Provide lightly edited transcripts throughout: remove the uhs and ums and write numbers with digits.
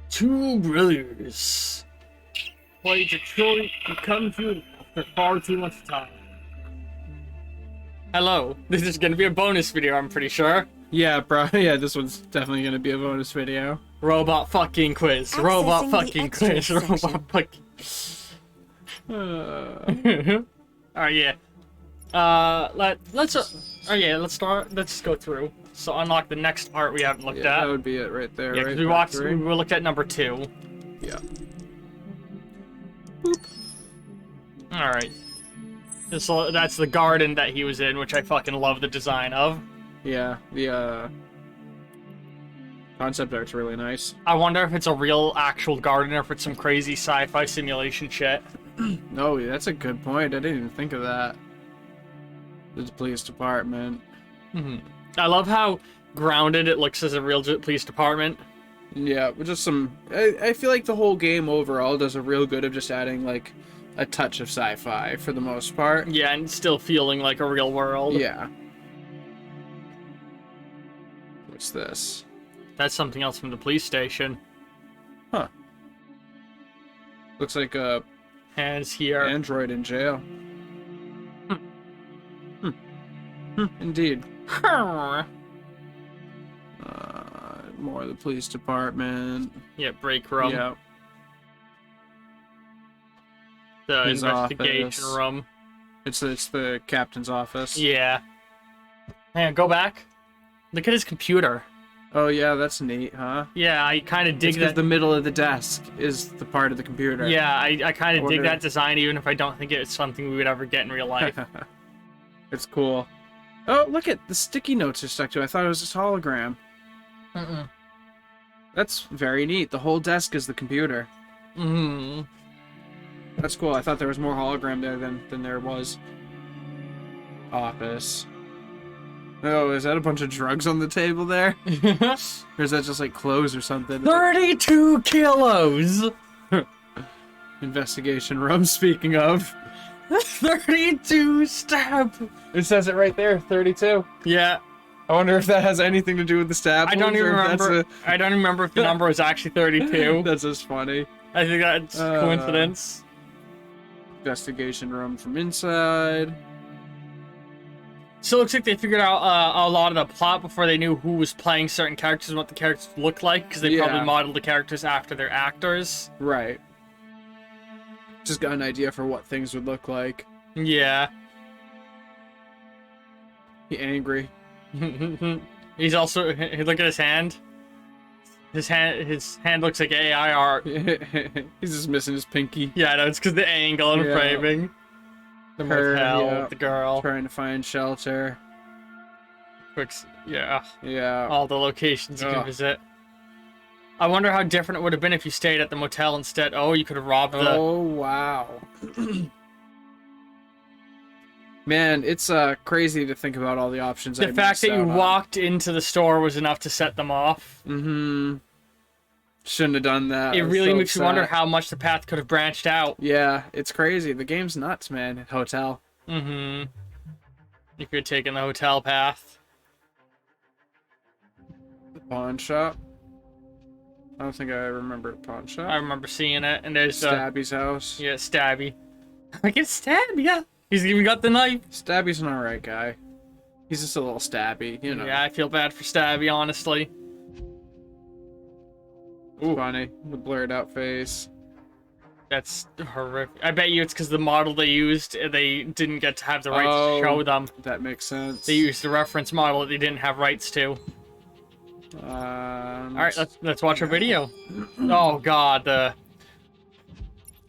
Two brothers play Detroit Become Human after far too much time. Hello, this is gonna be a bonus video, I'm pretty sure. Yeah, bro. Yeah, this one's definitely gonna be a bonus video. Robot fucking quiz. Accessing Robot the fucking extras quiz. Robot section. fucking. Alright, yeah. Let's start. Let's just go through. So unlock the next part we haven't looked Yeah, at. that would be it right there. Yeah, right? because we watched. Factory. We looked at number 2. Yeah. All right. So that's the garden that he was in, which I fucking love the design of. Yeah. The concept art's really nice. I wonder if it's a real, actual garden or if it's some crazy sci-fi simulation shit. No, that's a good point. I didn't even think of that. The police department. I love how grounded it looks as a real police department. Yeah, but just some. I feel like the whole game overall does a real good of just adding like a touch of sci-fi for the most part. Yeah, and still feeling like a real world. Yeah. What's this? That's something else from the police station. Huh. Looks like a Hands here. android in jail. Indeed. More of the police department. Yeah, break room. Yeah. The His investigation office. room. It's the captain's office. Yeah. Man, go back. Look at his computer. Oh yeah, that's neat, huh? Yeah, I kind of dig Because that. the middle of the desk is the part of the computer. Yeah, I kind I of dig wonder- that design, even if I don't think it's something we would ever get in real life. It's cool. Oh, look at the sticky notes are stuck to. I thought it was just hologram. That's very neat. The whole desk is the computer. That's cool. I thought there was more hologram there than there was. Office. Oh, is that a bunch of drugs on the table there? Or is that just like clothes or something? 32 kilos! Investigation room, speaking of. 32 stab! It says it right there, 32. Yeah, I wonder if that has anything to do with the stab I don't wounds, even or if that's remember. I don't even remember if the number was actually 32. That's just funny. I think that's coincidence. Investigation room from inside. So it looks like they figured out a lot of the plot before they knew who was playing certain characters and what the characters look like, because they probably Yeah. modeled the characters after their actors. Right. Just got an idea for what things would look like. Yeah. He angry. He's also look at his hand. His hand looks like AI art. He's just missing his pinky. Yeah, no, it's because the angle and Yeah. framing. The Her, motel, yeah. with the girl. Trying to find shelter. Yeah, Yeah. all the locations you can Ugh. visit. I wonder how different it would have been if you stayed at the motel instead. Oh, you could have robbed the. Oh, wow. Man, it's crazy to think about all the options. The fact that you walked into the store was enough to set them off. Mm-hmm. Shouldn't have done that. It I was really so makes you wonder upset. how much the path could have branched out. Yeah, it's crazy. The game's nuts, man. Hotel. Mm-hmm. If you're taking the hotel path. Pawn shop. I don't think I remember a pawn I shop. remember seeing it, and there's Stabby's house. yeah, Stabby. I get Stabby, yeah. He's even got the knife. Stabby's an alright guy. He's just a little stabby, you know. Yeah, I feel bad for Stabby, honestly. Funny. The blurred out face. That's horrific. I bet you it's because the model they used, they didn't get to have the rights Oh. to show them. That makes sense. They used the reference model that they didn't have rights to. Alright, let's watch our video. Oh god,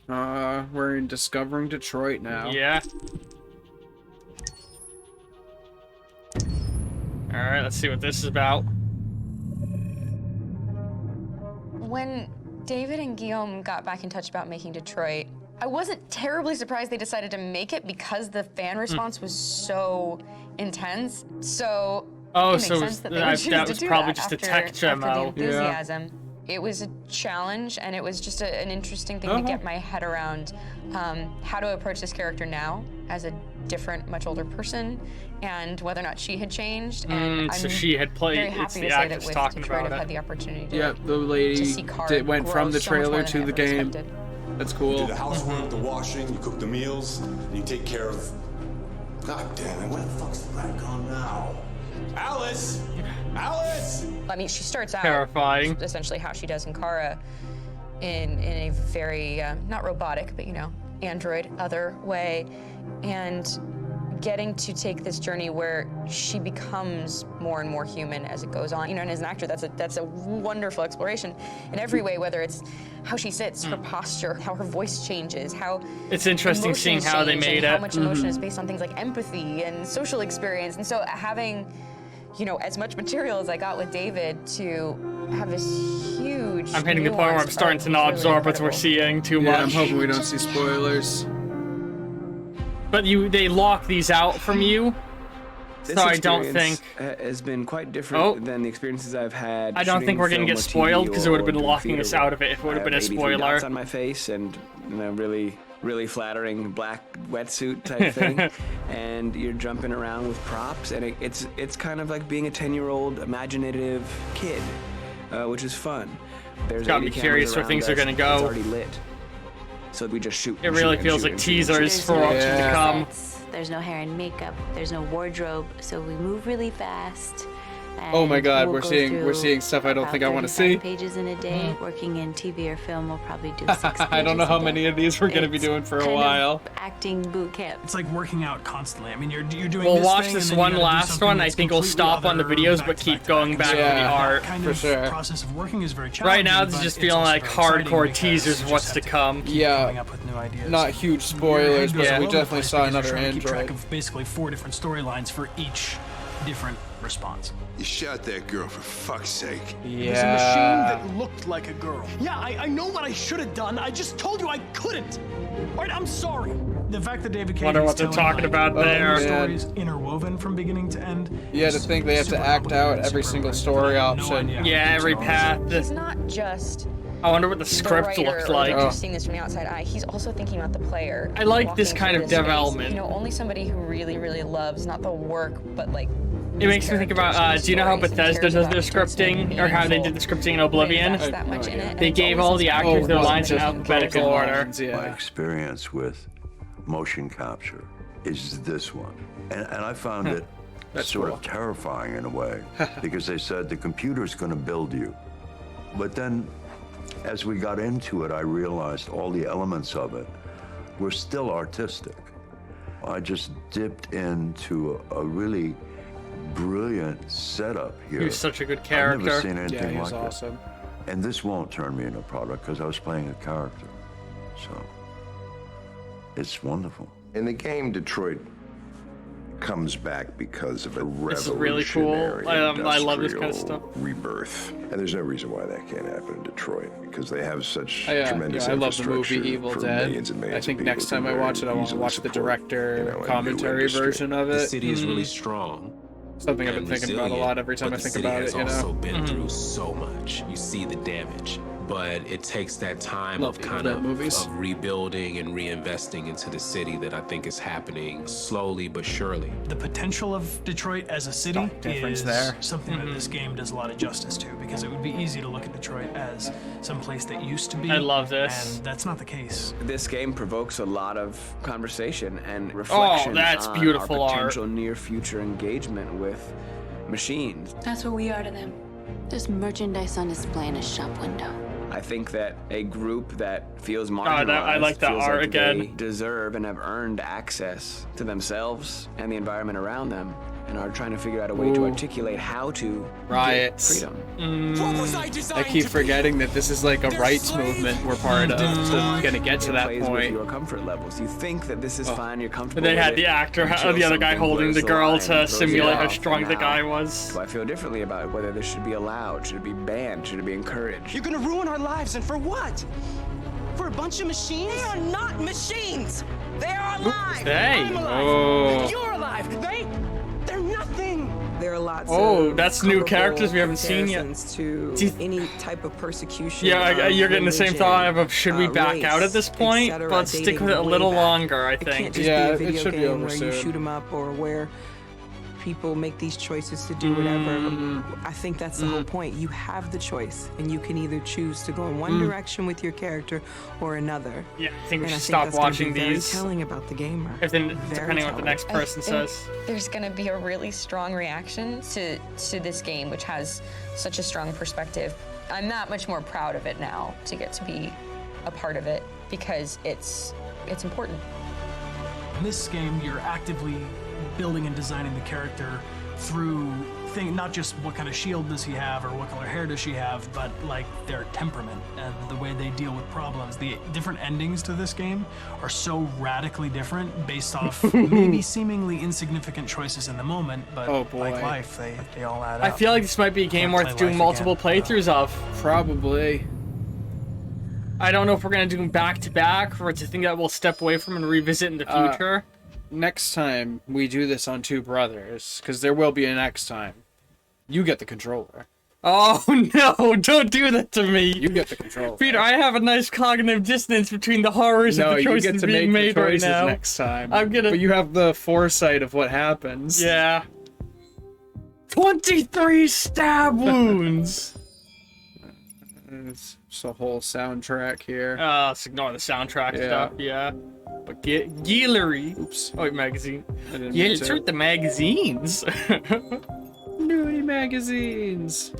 we're in Discovering Detroit now. yeah. Alright, let's see what this is about. When David and Guillaume got back in touch about making Detroit, I wasn't terribly surprised they decided to make it because the fan response was so intense. So Oh, it makes so sense that they that would choose was to do probably that just a after, tech after the demo. enthusiasm. It was a challenge, and it was just an interesting thing to get my head around how to approach this character now as a different, much older person, and whether or not she had changed. And so I'm she had played. very It's happy the to say that actress with talking Detroit, about I've it. had the opportunity to, Yeah, the to lady see Kara went grow from the so much more trailer than to I the ever game. expected. That's You cool. do the housework, the washing, you cook the meals, and you take care of... God damn it, where the fuck's the rat gone now? Alice! Alice! I mean, she starts out Terrifying. essentially how she does in Kara, in a very not robotic, but android other way, and getting to take this journey where she becomes more and more human as it goes on. And as an actor, that's a wonderful exploration in every way, whether it's how she sits, her posture, how her voice changes, how It's interesting seeing emotions how they change, made and it. how much emotion is based on things like empathy and social experience. And so having, as much material as I got with David to have this huge I'm hitting the point where I'm nuanced starting arc to not was really absorb what we're incredible. seeing too Yeah, I'm much. hoping we don't see spoilers. But they lock these out from you. This So I don't experience think. has been quite different Oh. than the experiences I've had. I don't think shooting we're gonna film get or spoiled, TV 'cause it would've or been doing locking theater us out work. of it if it would've I been a have 83 spoiler. dots on my face and really flattering black wetsuit type thing, and you're jumping around with props, and it's kind of like being a 10-year-old imaginative kid, which is fun. There's Got me 80 cameras curious where around things are us, gonna go. It's already lit, so we just shoot. It and really shoot and feels shoot like and shoot and shoot. teasers for what's to Yeah. come. There's no hair and makeup. There's no wardrobe, so we move really fast. Oh my and God, we'll we're go seeing through stuff I don't about think I want to 35 see. pages in a day. Working in TV or film, we'll probably do 6 I don't know pages how a many day. of these we're gonna be It's doing for a kind of while. acting boot camp. It's like working out constantly. I mean, you're doing. We'll this watch thing, this and then one you gotta do last something one. I that's think we'll completely stop on the other videos, back but to keep back to going back. back to Yeah. the art. Kind For of sure. process of working is very challenging. Right now, this is but just it's feeling also like very exciting hardcore because teasers you of what's just to have to come. keep Yeah. coming up with new ideas. Not huge Your spoilers, head but goes all we over the definitely place saw because you're another trying to keep track android. of basically 4 different storylines for each different response. You shot that girl for fuck's sake. It was a machine Yeah. that looked like a girl. Yeah, I know what I should have done. I just told you I couldn't. All right, I'm sorry. The fact that David Cage Wonder is what they're telling, talking about Oh, there. man. stories interwoven from beginning to end. Yeah, to is think they have to super act humbling out and every super single impressive. story I had no option. idea Yeah, how every it's going. path. He's not just I wonder what the the script writer looked or like. the seeing this from the outside eye. He's also thinking about the player. I like this walking kind through of this space. development. Only somebody who really, really loves not the work, but like. It makes me think about, do you know how Bethesda does their scripting? Or how they did the scripting in Oblivion? That much in it, and They it's gave always all the inspiring. actors their Oh, lines in just alphabetical broken order. lines, My Yeah. experience with motion capture is this one. And I found it That's sort cool. of terrifying in a way because they said the computer's going to build you. But then as we got into it, I realized all the elements of it were still artistic. I just dipped into a really brilliant setup here. He was such a good I've never character. seen anything Yeah, he was like awesome. it. And this won't turn me into a product because I was playing a character. So it's wonderful. In the game, Detroit comes back because of a This is really cool. revolutionary I love this kind of industrial stuff. rebirth. And there's no reason why that can't happen in Detroit because they have such Yeah, tremendous I love the movie infrastructure Evil for Dead. millions and I millions think of next people time I to watch it, I want to easily watch the support, director a new commentary industry. version of The it. city is really strong. Something I've been and thinking about a resilient, lot every time but I think the city about has it, you also know? been through so much. You see the damage, but it takes that time Love of the kind Evil Dead movies. of rebuilding and reinvesting into the city that I think is happening slowly but surely. The potential of Detroit as a city Stark difference is there. something that this game does a lot of justice to, because it would be easy to look at Detroit as some place that used to be. I love this. And that's not the case. This game provokes a lot of conversation and reflection that's on beautiful our art. potential near-future engagement with machines. That's what we are to them. There's merchandise on display in a shop window. I think that a group that feels that- marginalized I like that feels art like again. they deserve and have eurned access to themselves and the environment around them, and are trying to figure out a way to Ooh. articulate how to Riots. get freedom. I keep forgetting that this is like a rights movement we're part of. So I'm gonna get to It that plays with point. your comfort levels. You think that this is fine, you're comfortable But they with had it, the actor, until the other guy something holding blurs the girl line, to throws you simulate how off, strong and the guy now was. do I feel differently about whether this should be allowed, should it be banned, should it be encouraged? You're gonna ruin our lives, and for what? For a bunch of machines? They are not machines. They are alive. They? I'm alive. Oh. You're alive. They're nothing. They're are lots Oh, of that's new colorful characters we haven't seen yet. comparisons to Do you- any type of persecution. Yeah, of you're getting the same religion, thought of should we back race, out at this point? etc., But stick dating with it a way little back. longer, I It can't think. just Yeah, be a it video should be game over where you soon. shoot 'em up or where people make these choices to do whatever. I think that's the whole point. You have the choice, and you can either choose to go in one direction with your character or another. Yeah, I think we And should I stop think that's gonna watching be very these. telling about the gamer. If then, Very depending on what the telling. next person says. There's going to be a really strong reaction to this game, which has such a strong perspective. I'm that much more proud of it now to get to be a part of it because it's important. In this game, you're actively building and designing the character through not just what kind of shield does he have or what color hair does she have, but like their temperament and the way they deal with problems. The different endings to this game are so radically different based off maybe seemingly insignificant choices in the moment, but Oh, boy. like life, they all add I up. feel like this might be a game Can't worth play doing life multiple again. playthroughs of. Probably. I don't know if we're gonna do them back to back, or it's a thing that we'll step away from and revisit in the future. Next time we do this on Two Brothers, because there will be a next time, you get the controller. Oh no! Don't do that to me. You get the controller. Peter, I have a nice cognitive dissonance between the horrors No, of the you choices get to being make made the right choices now. next time. I'm gonna. But you have the foresight of what happens. Yeah. 23 stab wounds. It's a whole soundtrack here. Let's ignore the soundtrack Yeah. stuff. Yeah. But Guillery. Oops. Oh, wait, magazine. I didn't Yeah, mean it's to. with the magazines. Nudie magazines.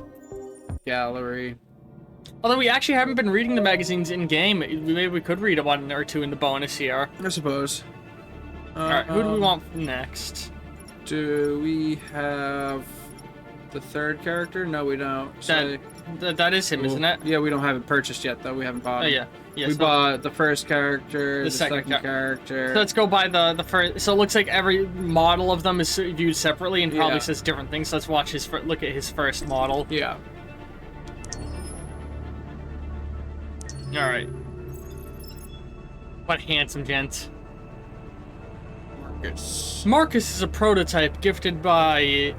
Gallery. Although we actually haven't been reading the magazines in game, maybe we could read one or two in the bonus here. I suppose. Alright, who do we want next? Do we have the third character? No, we don't. That is him, isn't it? Yeah, we don't have it purchased yet, though. We haven't bought Oh, it. yeah. Yes, we no. bought the first character, the second ca- character. So let's go by the first. So it looks like every model of them is viewed separately and probably Yeah. says different things. So let's watch look at his first model. Yeah. All right. What handsome gent. Marcus is a prototype gifted by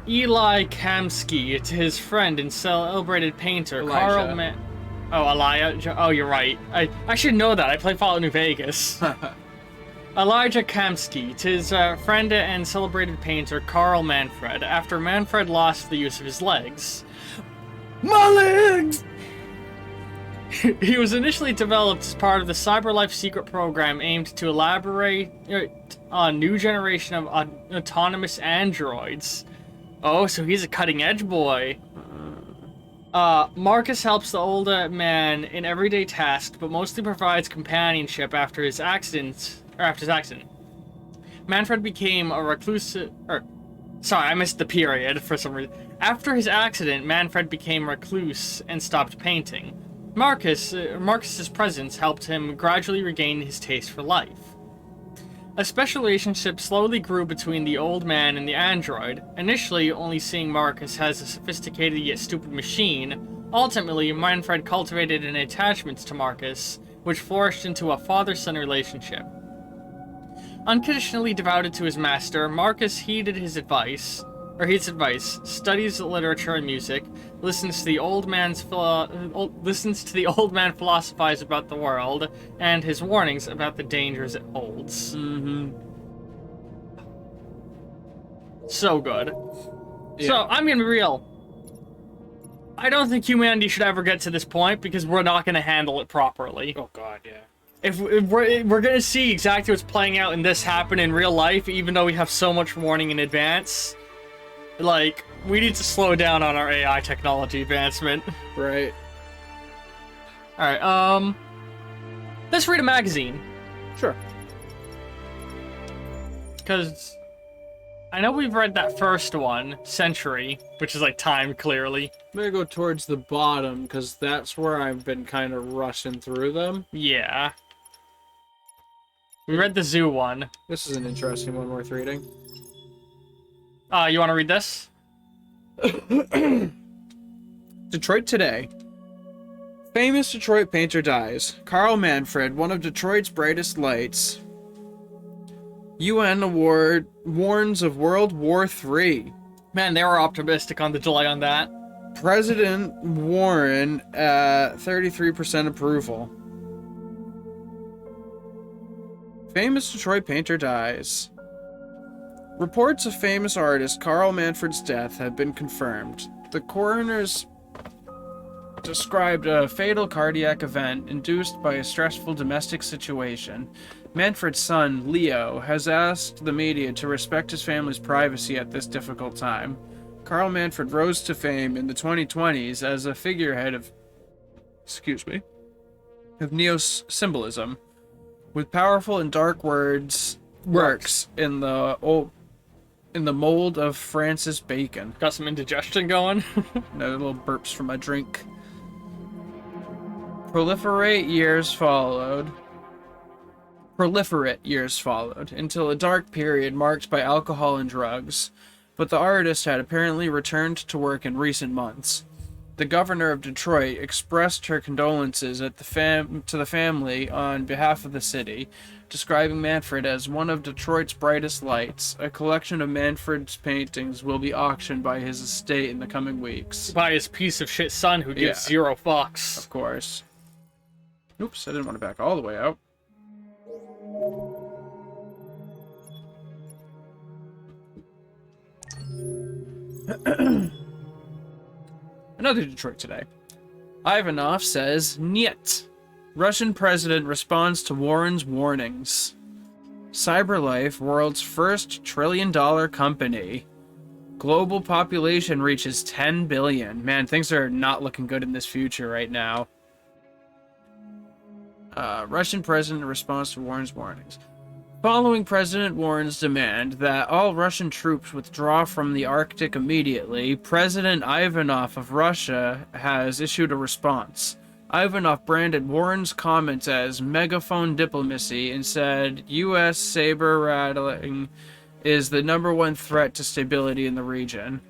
Eli Kamsky to his friend and celebrated painter Elijah. Elijah. Oh, you're right. I should know that. I play Fallout New Vegas. Elijah Kamsky to his friend and celebrated painter Carl Manfred after Manfred lost the use of his legs. My legs! He was initially developed as part of the CyberLife secret program aimed to elaborate on a new generation of autonomous androids. Oh, so he's a cutting-edge boy. Marcus helps the older man in everyday tasks, but mostly provides companionship after his accident. Manfred became a recluse. Sorry, I missed the period for some reason. After his accident, Manfred became recluse and stopped painting. Marcus's presence helped him gradually regain his taste for life. A special relationship slowly grew between the old man and the android, initially only seeing Marcus as a sophisticated yet stupid machine. Ultimately, Manfred cultivated an attachment to Marcus, which flourished into a father-son relationship. Unconditionally devoted to his master, Marcus heeded his advice, studies literature and music, listens to the old man philosophize about the world, and his warnings about the dangers it holds. So good. Yeah. So, I'm gonna be real. I don't think humanity should ever get to this point because we're not gonna handle it properly. Oh god, yeah. If we're gonna see exactly what's playing out in this happen in real life, even though we have so much warning in advance, like, we need to slow down on our AI technology advancement. Right. Alright, let's read a magazine. Sure. Because I know we've read that first one, Century, which is like timed clearly. I'm gonna go towards the bottom, because that's where I've been kind of rushing through them. Yeah. We read the zoo one. This is an interesting one worth reading. You want to read this? Detroit Today. Famous Detroit painter dies. Carl Manfred, one of Detroit's brightest lights. UN award warns of World War III. Man, they were optimistic on the delay on that. President Warren at 33% approval. Famous Detroit painter dies. Reports of famous artist Carl Manfred's death have been confirmed. The coroners described a fatal cardiac event induced by a stressful domestic situation. Manfred's son, Leo, has asked the media to respect his family's privacy at this difficult time. Carl Manfred rose to fame in the 2020s as a figurehead of neo-symbolism, with powerful and dark works in the mold of Francis Bacon. Got some indigestion going. No little burps from my drink. Proliferate years followed until a dark period marked by alcohol and drugs, but the artist had apparently returned to work in recent months. The governor of Detroit expressed her condolences to the family on behalf of the city, describing Manfred as one of Detroit's brightest lights. A collection of Manfred's paintings will be auctioned by his estate in the coming weeks. By his piece of shit son who gives zero fucks. Of course. Oops, I didn't want to back all the way out. Another Detroit today. Ivanov says, "Niet." Russian president responds to Warren's warnings. CyberLife, world's first trillion-dollar company. Global population reaches 10 billion. Man, things are not looking good in this future right now. Russian president responds to Warren's warnings. Following President Warren's demand that all Russian troops withdraw from the Arctic immediately, President Ivanov of Russia has issued a response. Ivanov branded Warren's comments as megaphone diplomacy and said U.S. saber rattling is the #1 threat to stability in the region.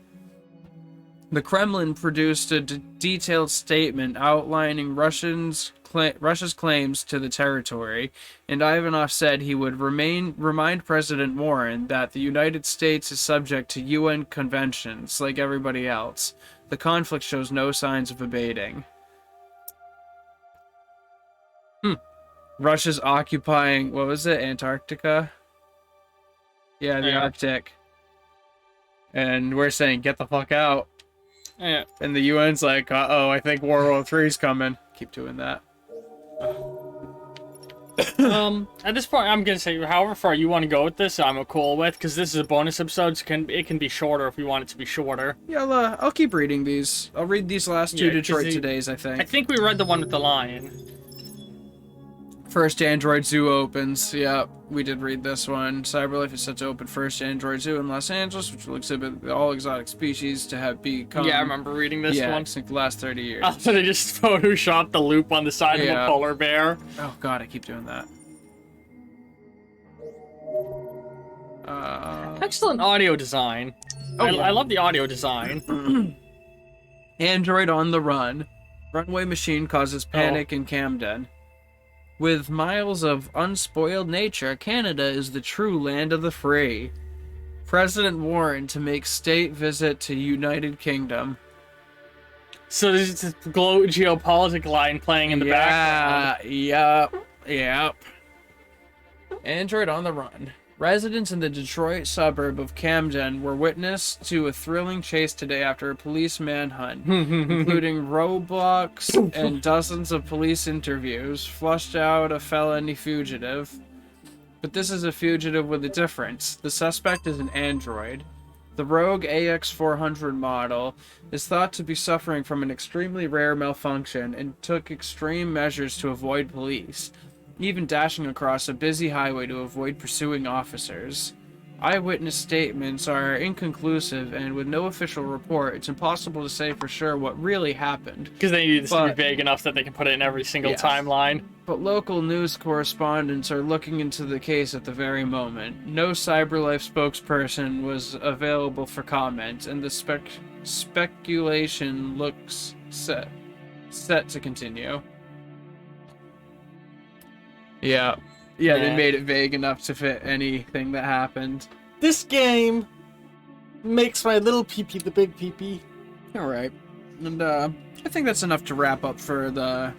The Kremlin produced a detailed statement outlining Russia's claims to the territory, and Ivanov said he would remind President Warren that the United States is subject to UN conventions like everybody else. The conflict shows no signs of abating. Russia's occupying, what was it, Antarctica? Yeah, the Arctic. And we're saying, get the fuck out. Yeah. And the UN's like, uh-oh, I think World War III's coming. Keep doing that. At this point, I'm gonna say, however far you want to go with this, I'm cool with, because this is a bonus episode, so it can be shorter if you want it to be shorter. Yeah, I'll keep reading these. I'll read these last two Detroit Todays, I think. I think we read the one with the lion. First Android Zoo opens. Yeah, we did read this one. CyberLife is set to open first Android Zoo in Los Angeles, which will exhibit all exotic species to have become... Yeah, I remember reading this one. Like the last 30 years. Also, they just photoshopped the loop on the side of a polar bear. Oh god, I keep doing that. Excellent audio design. I love the audio design. Android on the run. Runway machine causes panic in Camden. With miles of unspoiled nature, Canada is the true land of the free. President Warren to make state visit to United Kingdom. So there's this geopolitical line playing in the background. Yep. Android on the run. Residents in the Detroit suburb of Camden were witness to a thrilling chase today after a police manhunt, including roadblocks and dozens of police interviews, flushed out a felony fugitive. But this is a fugitive with a difference. The suspect is an android. The Rogue AX400 model is thought to be suffering from an extremely rare malfunction and took extreme measures to avoid police, even dashing across a busy highway to avoid pursuing officers. Eyewitness statements are inconclusive, and with no official report, it's impossible to say for sure what really happened. Because they need this to be vague enough that they can put it in every single timeline. But local news correspondents are looking into the case at the very moment. No CyberLife spokesperson was available for comment, and the speculation looks set to continue. Yeah, they made it vague enough to fit anything that happened. This game makes my little pee-pee the big pee-pee. All right, and I think that's enough to wrap up for the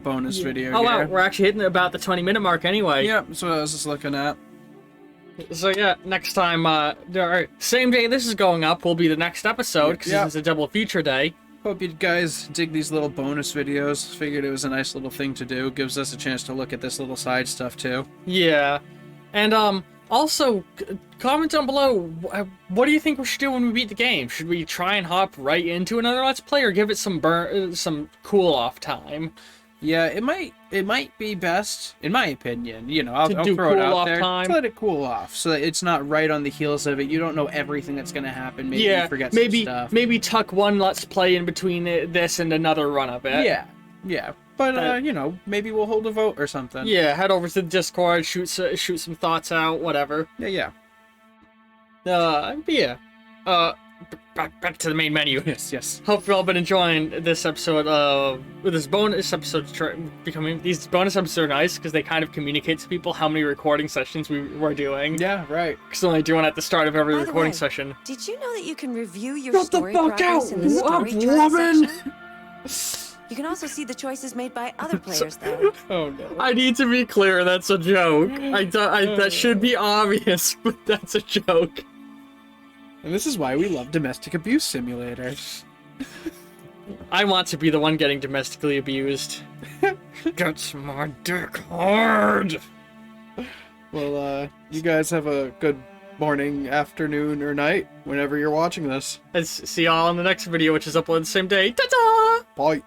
bonus video. Oh wow, here. we're actually hitting about the 20-minute mark anyway. Yep, that's what I was just looking at. So yeah, next time, alright, same day this is going up will be the next episode, because Yep. this is a double feature day. Hope you guys dig these little bonus videos. Figured it was a nice little thing to do. Gives us a chance to look at this little side stuff too. Yeah. And, also, comment down below, what do you think we should do when we beat the game? Should we try and hop right into another Let's Play, or give it some cool-off time? Yeah, it might be best, in my opinion. You know, I'll do throw it out cool-off there. time? To let it cool off, so that it's not right on the heels of it. You don't know everything that's gonna happen. Maybe Yeah, you forget some stuff. maybe tuck one Let's Play in between this and another run of it. Yeah. But you know, maybe we'll hold a vote or something. Yeah, head over to the Discord, shoot some thoughts out, whatever. Yeah. But yeah. Back to the main menu. Yes. Hope you've all been enjoying this episode. This bonus episode becoming these bonus episodes are nice because they kind of communicate to people how many recording sessions we were doing. Yeah, right. Because only doing at the start of every By the recording way, session. Did you know that you can review your Shut the story fuck progress out, in the story track woman! section? You can also see the choices made by other players, though. Oh no. I need to be clear. That's a joke. That should be obvious, but that's a joke. And this is why we love Domestic Abuse Simulators. I want to be the one getting domestically abused. Get my dick hard. Well, you guys have a good morning, afternoon, or night whenever you're watching this. Let's see y'all in the next video, which is uploaded the same day. Ta-ta! Bye.